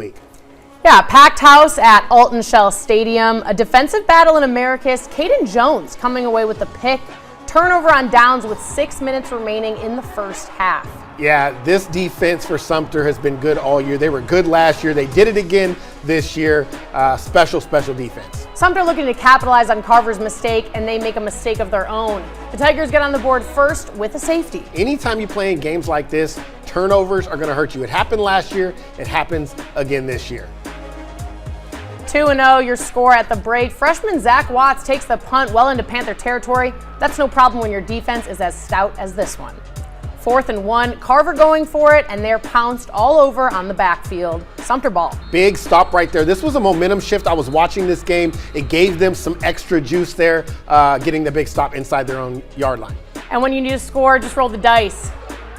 week. Yeah, packed house at Alton Shell Stadium. A defensive battle in Americus. Caden Jones coming away with the pick. Turnover on downs with 6 minutes remaining in the first half. Yeah, this defense for Sumter has been good all year. They were good last year. They did it again this year. Special defense. Sumter looking to capitalize on Carver's mistake, and they make a mistake of their own. The Tigers get on the board first with a safety. Anytime you play in games like this, turnovers are going to hurt you. It happened last year. It happens again this year. 2-0, your score at the break. Freshman Zach Watts takes the punt well into Panther territory. That's no problem when your defense is as stout as this one. 4th and 1, Carver going for it, and they're pounced all over on the backfield. Sumter ball. Big stop right there. This was a momentum shift. I was watching this game. It gave them some extra juice there, getting the big stop inside their own yard line. And when you need to score, just roll the dice.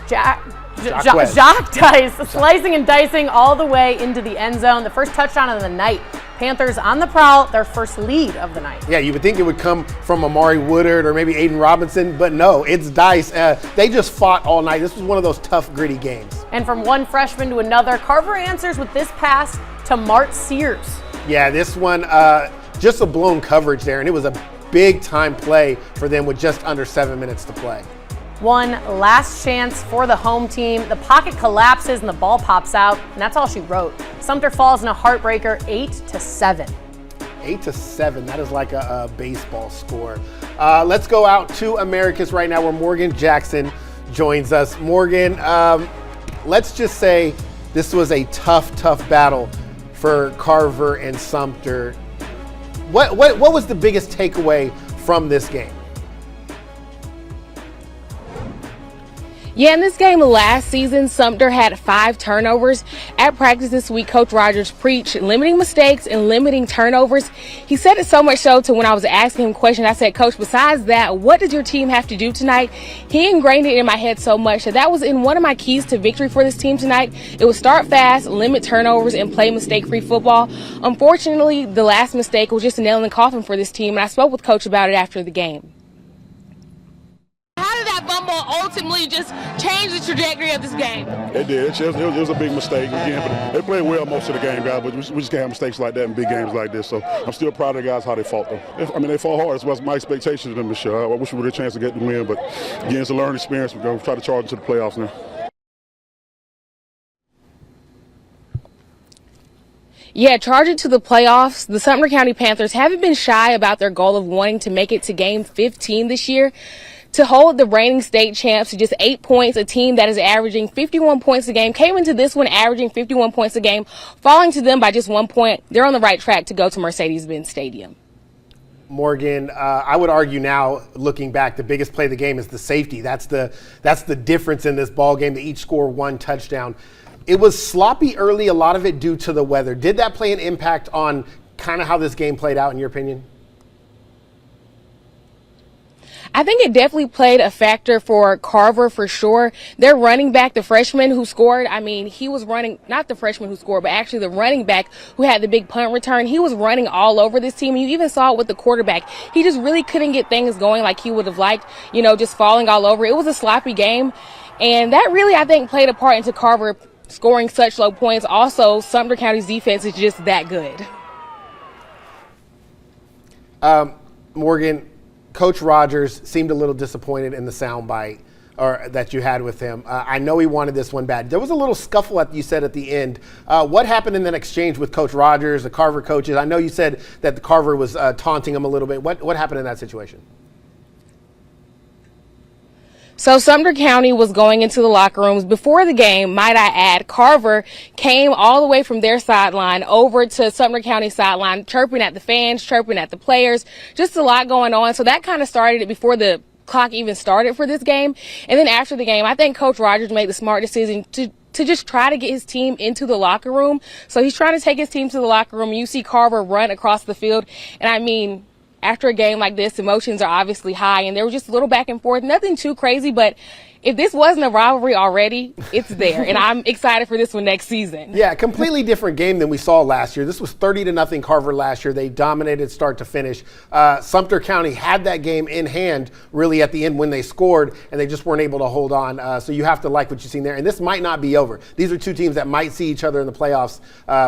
Jacques dice, slicing and dicing all the way into the end zone. The first touchdown of the night. Panthers on the prowl, their first lead of the night. Yeah, you would think it would come from Amari Woodard or maybe Aiden Robinson, but no, it's Dice. They just fought all night. This was one of those tough, gritty games. And from one freshman to another, Carver answers with this pass to Mart Sears. Yeah, this one, just a blown coverage there, and it was a big-time play for them with just under 7 minutes to play. One last chance for the home team. The pocket collapses and the ball pops out, and that's all she wrote. Sumter falls in a heartbreaker, 8-7. 8-7, that is like a baseball score. Let's go out to Americus right now where Morgan Jackson joins us. Morgan, let's just say this was a tough battle for Carver and Sumter. What was the biggest takeaway from this game? Yeah, in this game last season, Sumter had 5 turnovers. At practice this week, Coach Rogers preached limiting mistakes and limiting turnovers. He said it so much so to when I was asking him questions, I said, Coach, besides that, what does your team have to do tonight? He ingrained it in my head so much that was in one of my keys to victory for this team tonight. It was start fast, limit turnovers, and play mistake-free football. Unfortunately, the last mistake was just a nail in the coffin for this team, and I spoke with Coach about it after the game. Fumble ultimately just changed the trajectory of this game. It did. It was a big mistake again, but they played well most of the game, guys. But we just can't have mistakes like that in big games like this. So I'm still proud of the guys how they fought though. They fought hard. That's what my expectation of them this year. I wish we would have a chance to get the win, but again, it's a learning experience. We're going to try to charge into the playoffs now. Yeah, charge it to the playoffs. The Sumter County Panthers haven't been shy about their goal of wanting to make it to game 15 this year. To hold the reigning state champs to just 8 points, a team that is averaging 51 points a game, came into this one averaging 51 points a game, falling to them by just 1 point. They're on the right track to go to Mercedes-Benz Stadium. Morgan, I would argue now, looking back, the biggest play of the game is the safety. That's the difference in this ball game. They each score 1 touchdown. It was sloppy early, a lot of it due to the weather. Did that play an impact on kind of how this game played out, in your opinion? I think it definitely played a factor for Carver for sure. Their running back, the freshman who scored, he was running, not the freshman who scored, but actually the running back who had the big punt return. He was running all over this team. You even saw it with the quarterback. He just really couldn't get things going like he would have liked, just falling all over. It was a sloppy game. And that really, I think, played a part into Carver scoring such low points. Also, Sumter County's defense is just that good. Morgan, Coach Rogers seemed a little disappointed in the soundbite that you had with him. I know he wanted this one bad. There was a little scuffle, you said, at the end. What happened in that exchange with Coach Rogers, the Carver coaches? I know you said that the Carver was taunting him a little bit. What happened in that situation? So Sumter County was going into the locker rooms before the game, might I add. Carver came all the way from their sideline over to Sumter County sideline, chirping at the fans, chirping at the players, just a lot going on. So that kind of started it before the clock even started for this game. And then after the game, I think Coach Rogers made the smart decision to just try to get his team into the locker room. So he's trying to take his team to the locker room. You see Carver run across the field. And after a game like this, emotions are obviously high, and there was just a little back and forth, nothing too crazy, but if this wasn't a rivalry already, it's there. And I'm excited for this one next season. Yeah, completely different game than we saw last year. This was 30-0 Carver last year. They dominated start to finish. Sumter County had that game in hand really at the end when they scored, and they just weren't able to hold on. So you have to like what you've seen there. And this might not be over. These are two teams that might see each other in the playoffs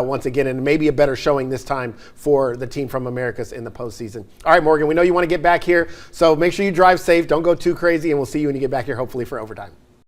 once again, and maybe a better showing this time for the team from Americas in the postseason. All right, Morgan, we know you want to get back here, so make sure you drive safe. Don't go too crazy, and we'll see you when you get back here, hopefully for overtime.